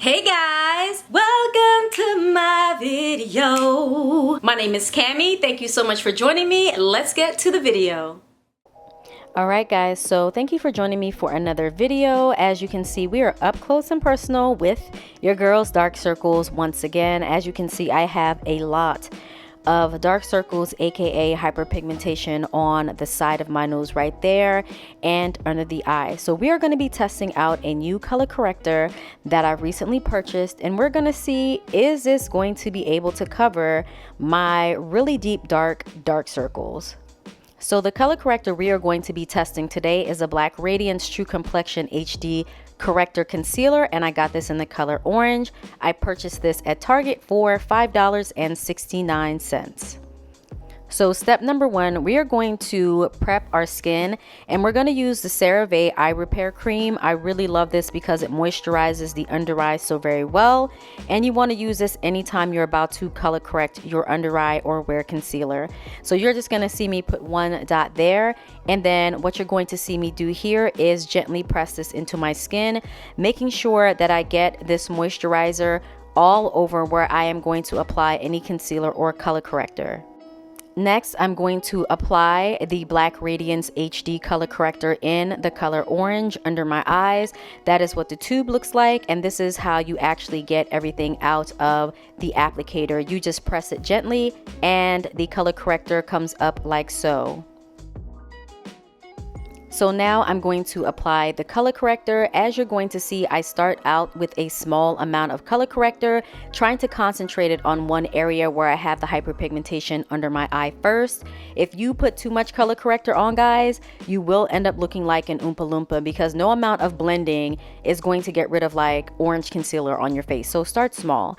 Hey guys, welcome to my video. My name is Cammy. Thank you so much for joining me. Let's get to the video. Alright guys, so thank you for joining me for another video. As you can see, we are up close and personal with your girl's dark circles once again. As you can see, I have a lot of dark circles, aka hyperpigmentation, on the side of my nose right there and under the eye. So we are going to be testing out a new color corrector that I recently purchased, and we're going to see, is this going to be able to cover my really deep dark circles. So the color corrector we are going to be testing today is a Black Radiance True Complexion HD Corrector Concealer, and I got this in the color orange. I purchased this at Target for $5.69. So step number one, we are going to prep our skin, and we're going to use the CeraVe Eye Repair Cream. I really love this because it moisturizes the under eye so very well, and you want to use this anytime you're about to color correct your under eye or wear concealer. So you're just going to see me put one dot there, and then what you're going to see me do here is gently press this into my skin, making sure that I get this moisturizer all over where I am going to apply any concealer or color corrector. Next, I'm going to apply the Black Radiance HD color corrector in the color orange under my eyes. That is what the tube looks like, and this is how you actually get everything out of the applicator. You just press it gently and the color corrector comes up like so. So now I'm going to apply the color corrector. As you're going to see, I start out with a small amount of color corrector, trying to concentrate it on one area where I have the hyperpigmentation under my eye first. If you put too much color corrector on, guys, you will end up looking like an Oompa Loompa, because no amount of blending is going to get rid of like orange concealer on your face. So start small.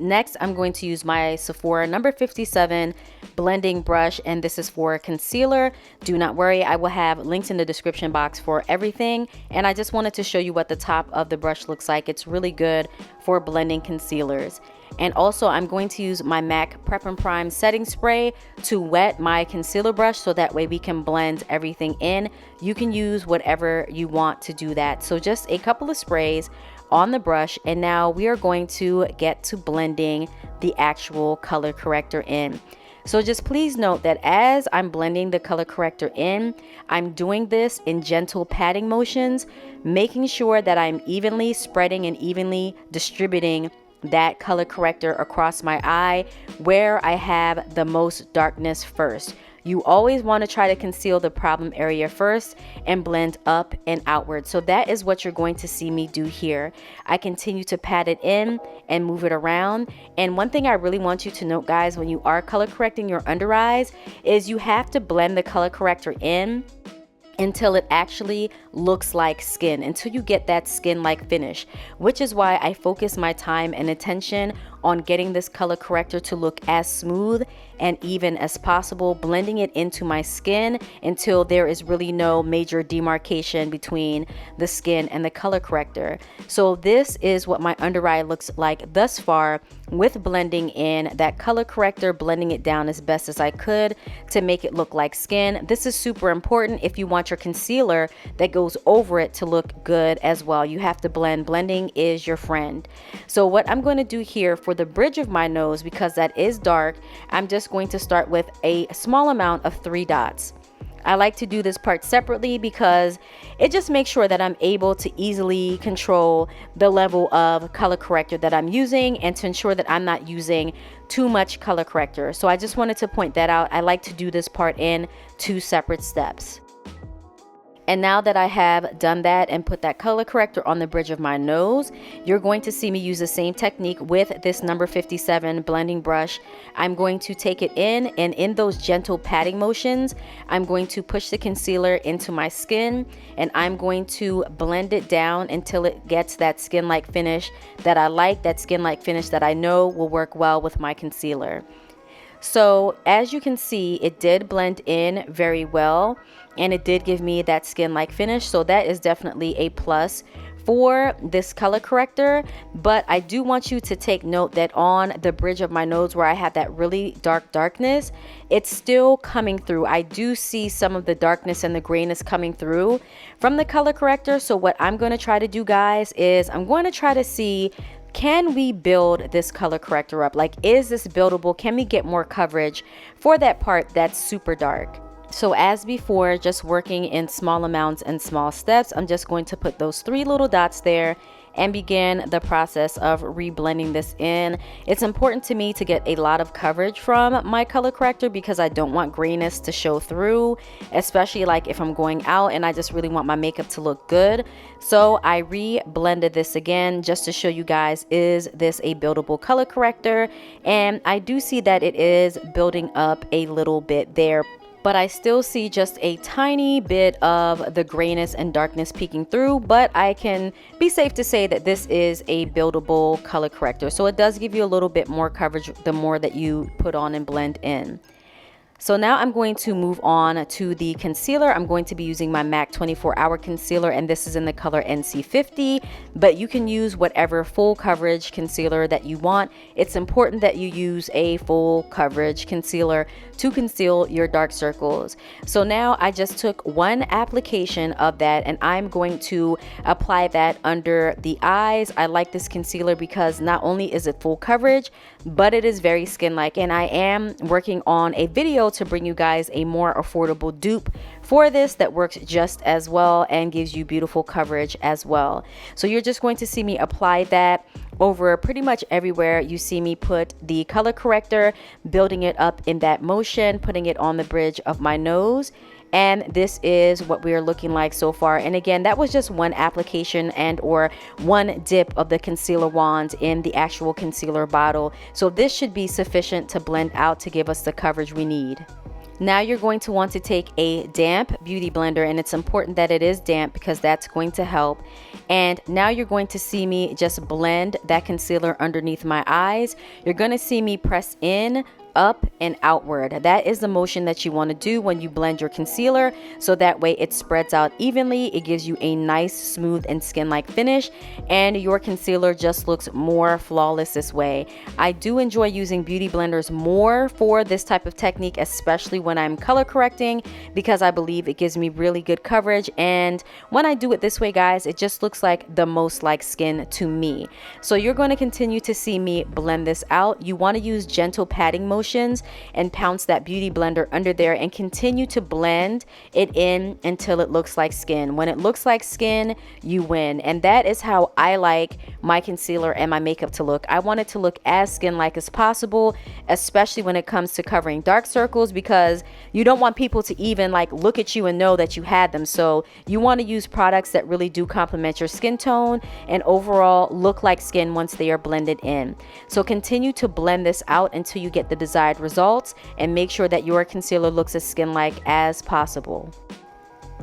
Next, I'm going to use my Sephora number 57 blending brush, and this is for concealer. Do not worry, I will have links in the description box for everything, and I just wanted to show you what the top of the brush looks like. It's really good for blending concealers. And also, I'm going to use my MAC Prep and Prime setting spray to wet my concealer brush, so that way we can blend everything in. You can use whatever you want to do that. So just a couple of sprays on the brush, and now we are going to get to blending the actual color corrector in. So just please note that as I'm blending the color corrector in, I'm doing this in gentle patting motions, making sure that I'm evenly spreading and evenly distributing that color corrector across my eye where I have the most darkness first. You always want to try to conceal the problem area first and blend up and outward. So that is what you're going to see me do here. I continue to pat it in and move it around. And one thing I really want you to note, guys, when you are color correcting your under eyes, is you have to blend the color corrector in until it actually looks like skin, until you get that skin-like finish, which is why I focus my time and attention on getting this color corrector to look as smooth and even as possible, blending it into my skin until there is really no major demarcation between the skin and the color corrector. So this is what my under eye looks like thus far, with blending in that color corrector, blending it down as best as I could to make it look like skin. This is super important if you want your concealer that goes over it to look good as well. You have to blend. Blending is your friend. So what I'm going to do here for the bridge of my nose, because that is dark, I'm just going to start with a small amount of 3 dots. I like to do this part separately because it just makes sure that I'm able to easily control the level of color corrector that I'm using, and to ensure that I'm not using too much color corrector. So I just wanted to point that out. I like to do this part in 2 separate steps. And now that I have done that and put that color corrector on the bridge of my nose, you're going to see me use the same technique with this number 57 blending brush. I'm going to take it in, and in those gentle patting motions, I'm going to push the concealer into my skin, and I'm going to blend it down until it gets that skin-like finish that I like, that skin-like finish that I know will work well with my concealer. So as you can see, it did blend in very well, and it did give me that skin-like finish. So that is definitely a plus for this color corrector. But I do want you to take note that on the bridge of my nose where I have that really darkness, it's still coming through. I do see some of the darkness and the grayness coming through from the color corrector. So what I'm going to try to do, guys, is I'm going to try to see can we build this color corrector up? Like, is this buildable? Can we get more coverage for that part that's super dark? So as before, just working in small amounts and small steps, I'm just going to put those 3 little dots there and begin the process of reblending this in. It's important to me to get a lot of coverage from my color corrector because I don't want grayness to show through, especially like if I'm going out and I just really want my makeup to look good. So I re-blended this again just to show you guys, is this a buildable color corrector? And I do see that it is building up a little bit there, but I still see just a tiny bit of the grayness and darkness peeking through. But I can be safe to say that this is a buildable color corrector. So it does give you a little bit more coverage the more that you put on and blend in. So now I'm going to move on to the concealer. I'm going to be using my MAC 24-hour concealer, and this is in the color NC50, but you can use whatever full coverage concealer that you want. It's important that you use a full coverage concealer to conceal your dark circles. So now I just took one application of that and I'm going to apply that under the eyes. I like this concealer because not only is it full coverage, but it is very skin-like, and I am working on a video to bring you guys a more affordable dupe for this that works just as well and gives you beautiful coverage as well. So you're just going to see me apply that over pretty much everywhere you see me put the color corrector, building it up in that motion, putting it on the bridge of my nose. And this is what we are looking like so far. And again, that was just one application and or one dip of the concealer wand in the actual concealer bottle. So this should be sufficient to blend out to give us the coverage we need. Now you're going to want to take a damp beauty blender, and it's important that it is damp because that's going to help. And now you're going to see me just blend that concealer underneath my eyes. You're going to see me press in, up, and outward. That is the motion that you want to do when you blend your concealer, so that way it spreads out evenly. It gives you a nice, smooth, and skin-like finish, and your concealer just looks more flawless this way. I do enjoy using beauty blenders more for this type of technique, especially when I'm color correcting, because I believe it gives me really good coverage. And when I do it this way, guys, it just looks like the most like skin to me. So you're going to continue to see me blend this out. You want to use gentle patting motions and pounce that beauty blender under there and continue to blend it in until it looks like skin. When it looks like skin, you win. And that is how I like my concealer and my makeup to look. I want it to look as skin-like as possible, especially when it comes to covering dark circles, because you don't want people to even like look at you and know that you had them. So you want to use products that really do complement your skin tone and overall look like skin once they are blended in. So continue to blend this out until you get the desired results, and make sure that your concealer looks as skin-like as possible.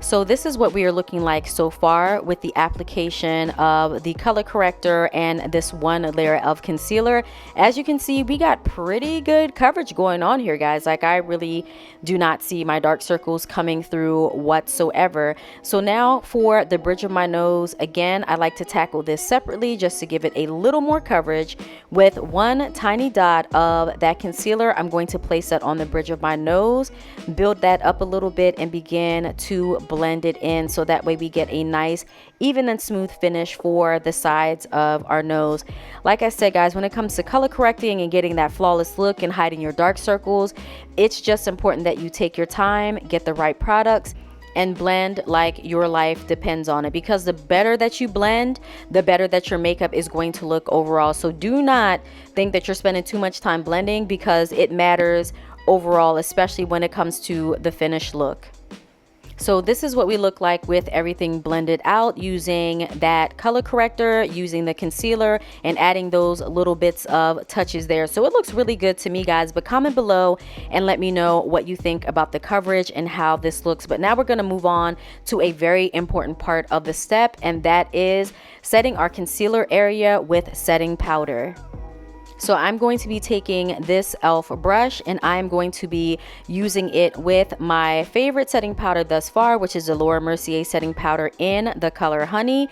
So this is what we are looking like so far with the application of the color corrector and this one layer of concealer. As you can see, we got pretty good coverage going on here, guys. Like, I really do not see my dark circles coming through whatsoever. So now for the bridge of my nose, again, I like to tackle this separately just to give it a little more coverage. With one tiny dot of that concealer, I'm going to place that on the bridge of my nose, build that up a little bit, and begin to blend it in, so that way we get a nice, even and smooth finish for the sides of our nose. Like I said, guys, when it comes to color correcting and getting that flawless look and hiding your dark circles, it's just important that you take your time, get the right products, and blend like your life depends on it, because the better that you blend, the better that your makeup is going to look overall. So do not think that you're spending too much time blending, because it matters overall, especially when it comes to the finished look. So this is what we look like with everything blended out, using that color corrector, using the concealer, and adding those little bits of touches there. So it looks really good to me, guys, but comment below and let me know what you think about the coverage and how this looks. But now we're going to move on to a very important part of the step, and that is setting our concealer area with setting powder. So I'm going to be taking this e.l.f. brush, and I'm going to be using it with my favorite setting powder thus far, which is the Laura Mercier setting powder in the color Honey.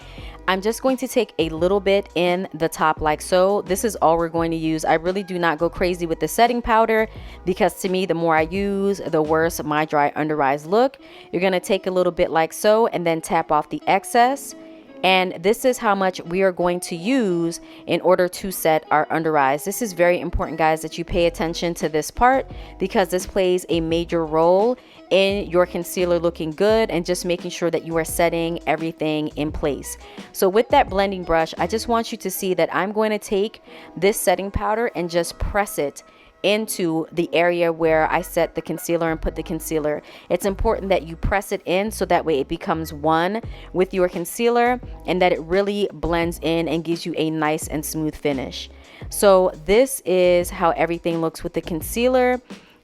I'm just going to take a little bit in the top like so. This is all we're going to use. I really do not go crazy with the setting powder, because to me, the more I use, the worse my dry under eyes look. You're going to take a little bit like so, and then tap off the excess. And this is how much we are going to use in order to set our under eyes. This is very important, guys, that you pay attention to this part, because this plays a major role in your concealer looking good and just making sure that you are setting everything in place. So with that blending brush, I just want you to see that I'm going to take this setting powder and just press it into the area where I set the concealer and put the concealer. It's important that you press it in so that way it becomes one with your concealer and that it really blends in and gives you a nice and smooth finish. So this is how everything looks with the concealer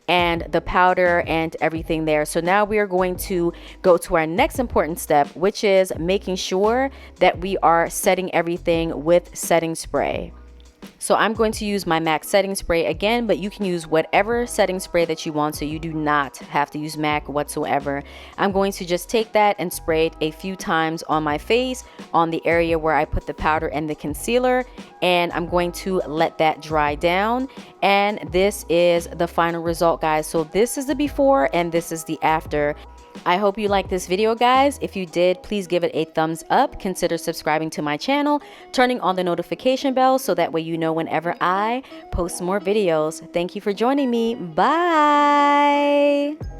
and the powder and everything there. So now we are going to go to our next important step, which is making sure that we are setting everything with setting spray. So I'm going to use my MAC setting spray again, but you can use whatever setting spray that you want, so you do not have to use MAC whatsoever. I'm going to just take that and spray it a few times on my face, on the area where I put the powder and the concealer, and I'm going to let that dry down. And this is the final result, guys. So this is the before and this is the after. I hope you liked this video, guys. If you did, please give it a thumbs up. Consider subscribing to my channel, turning on the notification bell so that way you know whenever I post more videos. Thank you for joining me. Bye.